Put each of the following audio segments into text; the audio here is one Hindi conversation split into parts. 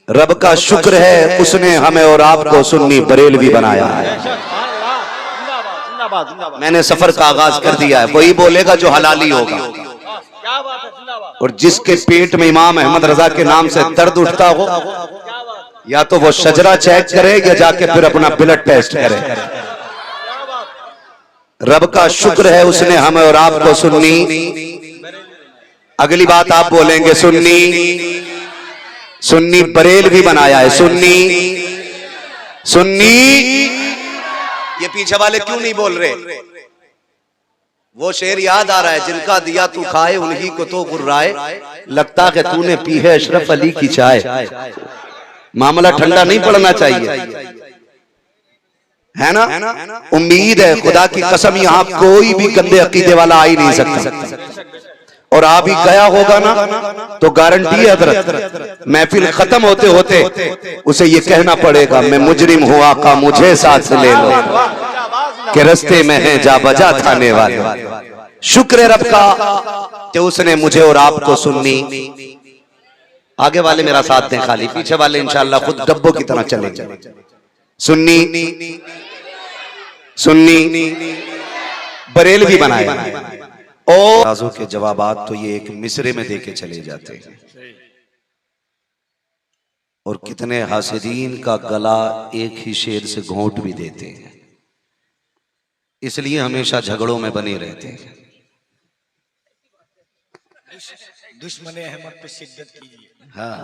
रब का शुक्र है उसने हमें और आपको सुन्नी बरेलवी बनाया है। मैंने सफर का आगाज कर दिया है, वही बोलेगा जो हलाली होगा। और जिसके पेट में इमाम अहमद रजा के नाम से दर्द उठता हो, या तो वो शजरा चेक करे या जाके फिर अपना ब्लड टेस्ट करे। रब का शुक्र है उसने हमें और आपको सुन्नी, अगली बात आप बोलेंगे सुन्नी बरेलवी बनाया है। सुन्नी ये पीछे वाले क्यों नहीं बोल रहे? वो शेर याद आ रहा है, जिनका दिया तू खाए उन्हीं को तो गुर्राए, लगता है तूने पी है अशरफ अली की चाय। मामला ठंडा नहीं पड़ना चाहिए, है ना? उम्मीद है खुदा की कसम यहां कोई भी गंदे अकीदे वाला आ ही नहीं सकता। और आ भी गया होगा ना तो गारंटी है हजरत महफिल खत्म होते होते उसे ये कहना पड़ेगा, मैं मुजरिम हूं आका मुझे साथ ले लो, के रस्ते में है जा बजा थाने वाले। शुक्र है रब का कि उसने मुझे और आपको सुन्नी। आगे वाले मेरा साथ दें, खाली पीछे वाले इंशाअल्लाह खुद डब्बों की तरह चलेंगे। सुन्नी बरेलवी बनाया। और राजों के जवाबात तो ये एक मिसरे में देके चले जाते हैं। और कितने हासिदीन का गला एक ही शेर से घोंट भी देते हैं, इसलिए हमेशा झगड़ों में बने रहते हैं। दुश्मने अहमद पे शिद्दत कीजिए। हाँ,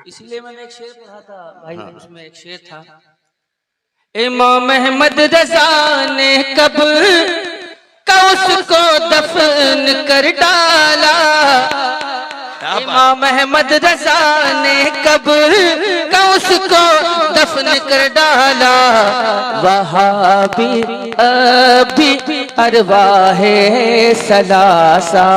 इसलिए मैंने एक शेर पढ़ा था भाई। हाँ। उसमें एक शेर था, इमाम अहमद रजा ने कब का उसको दफन कर डाला, इमाम अहमद रजा ने कब का उसको दफन कर डाला, वहाबी अभी अरवाहे सलासा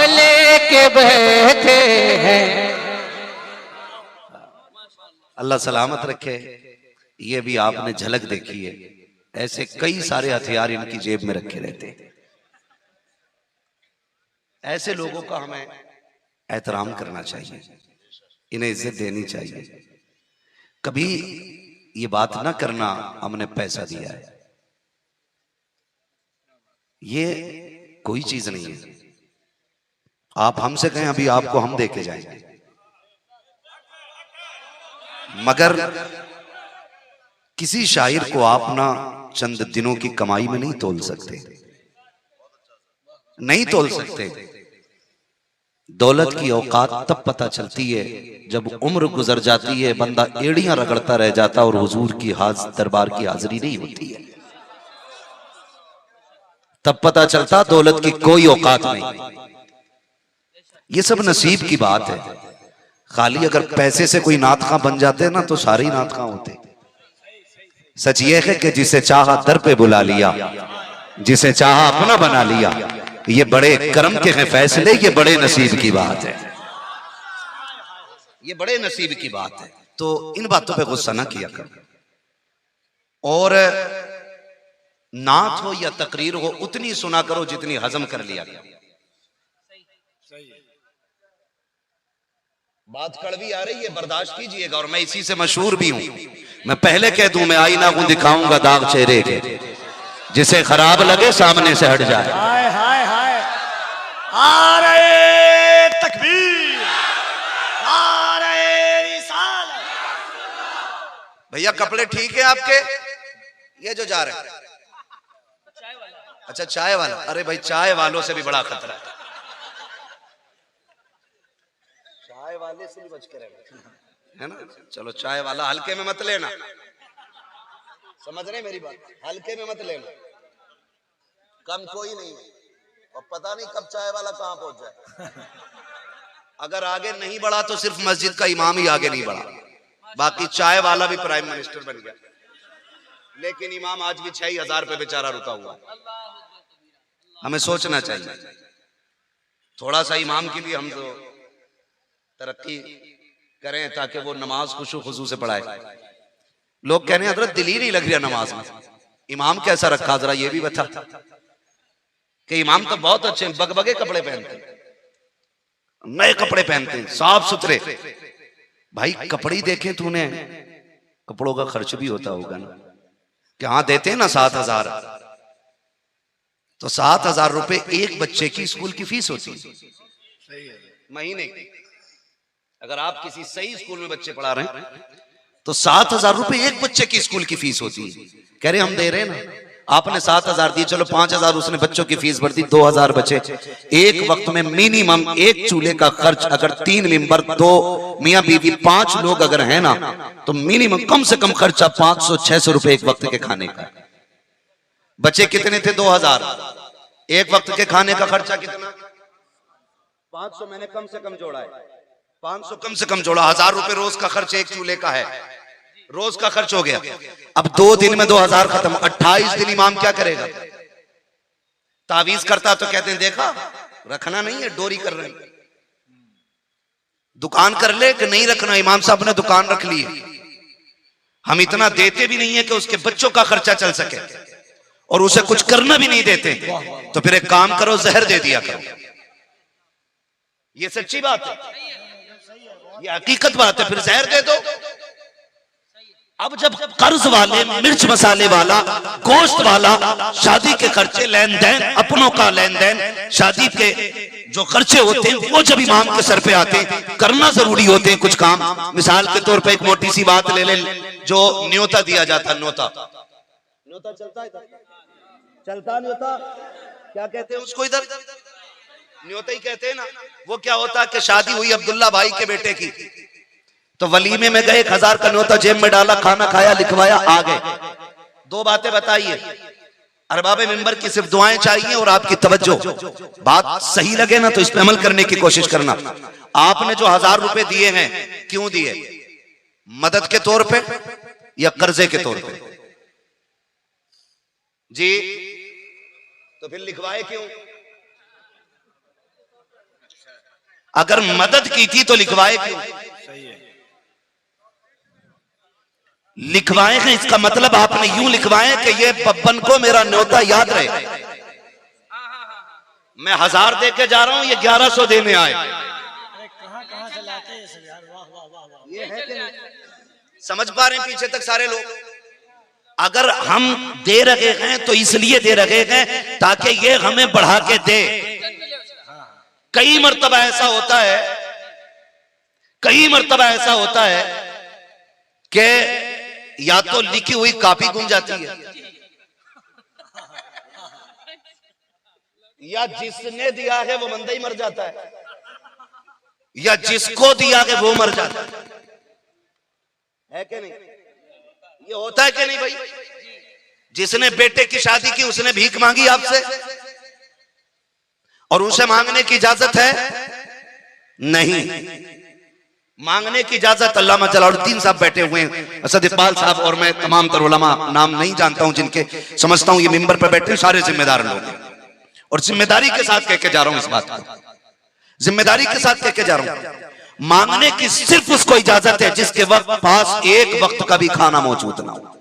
लेके बैठे हैं। अल्लाह सलामत रखे। ये भी आपने झलक देखी है, ऐसे कई सारे हथियार इनकी जेब में रखे रहते हैं। ऐसे लोगों का हमें एहतराम करना चाहिए, इन्हें इज्जत देनी चाहिए। कभी ये बात ना करना हमने पैसा दिया है, ये कोई चीज नहीं है। आप हमसे कहें अभी आपको हम देके जाएंगे, मगर किसी शायर को आप ना चंद दिनों की कमाई में नहीं तोल सकते, नहीं तोल सकते। दौलत की औकात तब पता चलती है जब उम्र गुजर जाती है, बंदा एड़ियां रगड़ता रह जाता और हुजूर की दरबार की हाजिरी नहीं होती है, तब पता चलता दौलत की कोई औकात नहीं। ये सब नसीब की बात है। खाली अगर पैसे से कोई नात खां बन जाते ना तो सारे ही नात खां होते। सच ये है कि जिसे चाहा दर पे बुला लिया, जिसे चाहा अपना बना लिया। ये बड़े करम के हैं फैसले, ये बड़े नसीब की बात है, ये बड़े नसीब की बात है। तो इन बातों पे गुस्सा ना किया करो। और नात हो या तकरीर हो उतनी सुना करो जितनी हजम कर लिया गया। बात कड़वी आ रही है, बर्दाश्त कीजिएगा। और मैं इसी से मशहूर भी हूं। मैं पहले कह दूं, मैं आईना को दिखाऊंगा दाग चेहरे के, जिसे खराब लगे सामने से हट जाए। हाय हाय हाय, नारे तकबीर, नारे रिसालत। भैया कपड़े ठीक है आपके? ये जो जा रहे हैं, अच्छा चाय वाला। अरे भाई चाय वालों से भी बड़ा खतरा है, चाय वाले से भी बच के रहना, है ना? चलो चाय वाला हल्के में मत लेना, समझ रहे मेरी बात? हल्के में मत लेना, कम कोई नहीं है और पता नहीं कब चाय वाला कहां पहुंच जाए। अगर आगे नहीं बढ़ा तो सिर्फ मस्जिद का इमाम ही आगे नहीं बढ़ा, बाकी चाय वाला भी प्राइम मिनिस्टर बन गया। लेकिन इमाम आज भी 6,000 पे बेचारा रुका हुआ। हमें सोचना चाहिए थोड़ा सा इमाम के लिए हम तो तरक्की करें ताकि वो नमाज खुशू खुशू से पढ़ाए। लोग कह रहे हैं हजरत दिल ही नहीं लग रहा नमाज में, इमाम कैसा रखा जरा ये भी बता। कि इमाम तो बहुत अच्छे बगबगे कपड़े पहनते, नए कपड़े पहनते हैं, साफ सुथरे, भाई कपड़े ही देखे तूने, कपड़ों का खर्च भी होता होगा ना, कि हाँ देते हैं ना 7,000, तो 7,000 रुपए एक बच्चे की स्कूल की फीस होती है महीने की। अगर आप किसी सही स्कूल में बच्चे पढ़ा रहे हैं तो 7,000 रुपए एक बच्चे की स्कूल की फीस होती है। कह रहे हम दे रहे हैं ना, आपने 7,000 दिए, चलो 5,000 उसने बच्चों की फीस भर दी, 2,000 बचे। एक वक्त में मिनिमम एक चूल्हे का खर्च, अगर 3 मेंबर, 2 मियां बीवी, 5 लोग अगर है ना, तो मिनिमम कम से कम खर्चा 500-600 रुपए एक वक्त के खाने का। बचे कितने थे? 2,000। एक वक्त के खाने का खर्चा कितना? 500 मैंने कम से कम जोड़ा है, 500 कम से कम जोड़ा। 1,000 रुपए रोज का खर्च एक चूल्हे का है, रोज का खर्च हो गया। अब 2 दिन में 2,000 खत्म, 28 दिन इमाम क्या करेगा? तावीज करता तो कहते हैं देखा रखना नहीं है, डोरी कर रहे हैं। दुकान कर ले कि नहीं रखना, इमाम साहब ने दुकान रख ली है। हम इतना देते भी नहीं है कि उसके बच्चों का खर्चा चल सके, और उसे कुछ करना भी नहीं देते। तो फिर एक काम करो, जहर दे दिया करो। ये सच्ची बात है, ये हकीकत बात है, फिर जहर दे दो। अब जब कर्ज वाले, मिर्च मसाले वाला, गोश्त वाला, शादी के खर्चे, लेन देन, अपनों का लेन देन, शादी के जो खर्चे होते हैं वो जब इमाम के सर पे आते हैं, करना जरूरी होते हैं कुछ काम। मिसाल के तौर पे एक मोटी सी बात ले ले, जो न्योता दिया जाता है, न्योता चलता है, चलता न्योता, क्या कहते हैं उसको इधर? न्योता ही कहते हैं ना। वो क्या होता है कि शादी हुई अब्दुल्ला भाई के बेटे की, तो वलीमे में गए, 1,000 का न्योता जेब में डाला, खाना खाया, लिखवाया, आ गए। 2 बातें बताइए, अरबाबे मिंबर की सिर्फ दुआएं चाहिए और आपकी तवज्जो। बात सही लगे ना तो इस पे अमल करने की कोशिश करना। आपने जो 1,000 रुपए दिए हैं, क्यों दिए? मदद के तौर पे या कर्जे के तौर पे? जी, तो फिर लिखवाए क्यों? अगर मदद की थी तो लिखवाए क्यों? लिखवाए हैं, इसका मतलब आपने यूं लिखवाए कि ये बब्बन को मेरा न्योता याद रहे। मैं 1,000 दे के जा रहा हूं, ये 1,100 देने आए। कहां से लाते हैं यार? वाह वाह वाह वाह, ये है कि नहीं? समझ पा रहे हैं पीछे तक सारे लोग? अगर हम दे रहे हैं तो इसलिए दे रहे हैं ताकि ये हमें बढ़ा के दे। कई मर्तबा ऐसा होता है, कई मर्तबा ऐसा होता है कि या तो लिखी हुई कॉपी गुम जाती है, या जिसने दिया है वो बंदा ही मर जाता है, या जिसको दिया है वो मर जाता है कि नहीं? ये होता है कि नहीं भाई? जिसने बेटे की शादी की उसने भीख मांगी आपसे, और उसे मांगने की इजाजत है? नहीं, मांगने की इजाजत अल्लामा जलालुद्दीन साहब बैठे हुए हैं, असद इकबाल साहब और मैं तमाम तर उलमा, नाम नहीं जानता हूं जिनके, समझता हूं ये मिंबर पर बैठे सारे जिम्मेदार लोग हैं। और जिम्मेदारी के साथ कह के जा रहा हूं इस बात को, जिम्मेदारी के साथ कह के जा रहा हूं। मांगने की सिर्फ उसको इजाजत है जिसके पास एक वक्त का भी खाना मौजूद ना हो।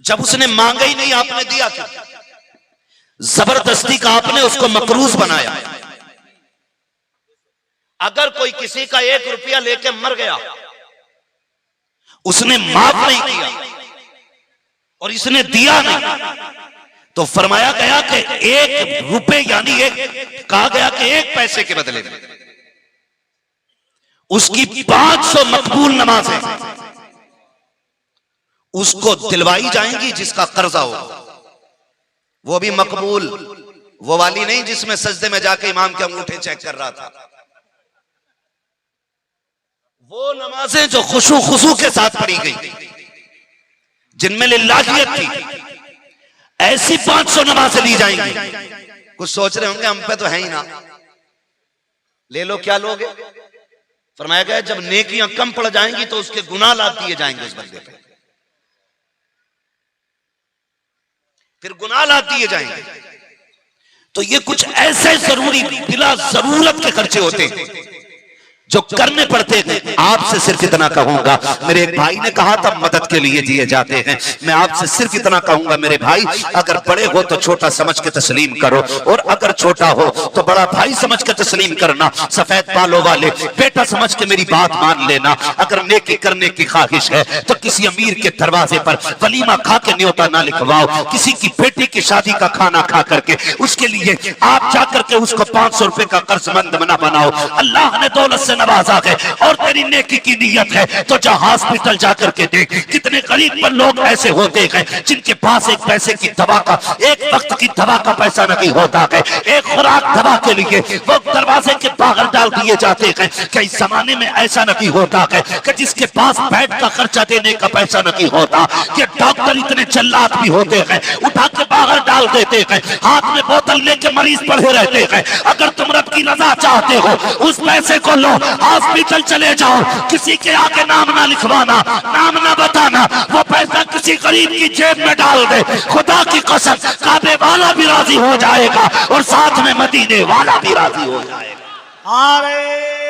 जब उसने मांगा ही नहीं, आपने दिया क्यों? जबरदस्ती का आपने उसको मकरूज बनाया। अगर कोई किसी का 1 रुपया लेके मर गया, उसने माफ नहीं किया और इसने दिया नहीं, तो फरमाया गया कि 1 रुपए यानी कहा गया कि 1 पैसे के बदले में उसकी 500 मकबूल नमाजें उसको दिलवाई जाएंगी जिसका कर्जा हो, वो भी मकबूल, वो वाली नहीं जिसमें सजदे में जाके इमाम के अंगूठे चेक कर रहा था। वो नमाजें जो खुशू खुशू के साथ पढ़ी गई, जिनमें लिल्लाहियत थी, ऐसी 500 नमाजें ली जाएंगी। कुछ सोच रहे होंगे हम पे तो है ही ना, ले लो, क्या लोगे? फरमाया गया जब नेकियां कम पड़ जाएंगी तो उसके गुनाह लाद दिए जाएंगे उस बंदे पे, फिर गुनाह लाद दिए जाएंगे। तो ये कुछ ऐसे जरूरी बिला जरूरत के खर्चे होते हैं जो करने पड़ते हैं। आपसे सिर्फ इतना कहूंगा, मेरे एक भाई ने कहा था मदद के लिए दिए जाते हैं, मैं आपसे सिर्फ इतना कहूंगा मेरे भाई, अगर बड़े हो तो छोटा समझ के तस्लीम करो, और अगर छोटा हो तो बड़ा भाई समझ के तस्लीम करना। सफेद बालों वाले बेटा समझ के मेरी बात मान लेना। अगर नेकी करने की ख्वाहिश है तो किसी अमीर के दरवाजे पर वलीमा खा के न्योता ना लिखवाओ, किसी की बेटी की शादी का खाना खा करके उसके लिए आप जाकर के उसको 500 रुपए का कर्जमंद ना बनाओ। अल्लाह ने दौलत से नवाजा है और तेरी नेकी की नीयत है तो जा हॉस्पिटल जाकर के देख, कितने गरीब पर लोग ऐसे होते हैं जिनके पास एक पैसे की दवा का, एक वक्त की दवा का पैसा नहीं होता है, एक खुराक दवा के लिए वो दरवाजे के बाहर डाल दिए जाते हैं। कई जमाने में ऐसा नहीं होता है कि जिसके पास बेड का खर्चा देने का पैसा नहीं होता, कि डॉक्टर इतने चल्लाक भी होते हैं, उठा के बाहर डाल देते हैं, हाथ में बोतल लेके मरीज पड़े रहते हैं। अगर तुम रब की रजा चाहते हो उस पैसे को लो, हॉस्पिटल चले जाओ, किसी के आगे नाम ना लिखवाना, नाम ना बताना, वो पैसा किसी गरीब की जेब में डाल दे, खुदा की कसम काबे वाला भी राजी हो जाएगा और साथ में मदीने वाला भी राजी हो जाएगा। अरे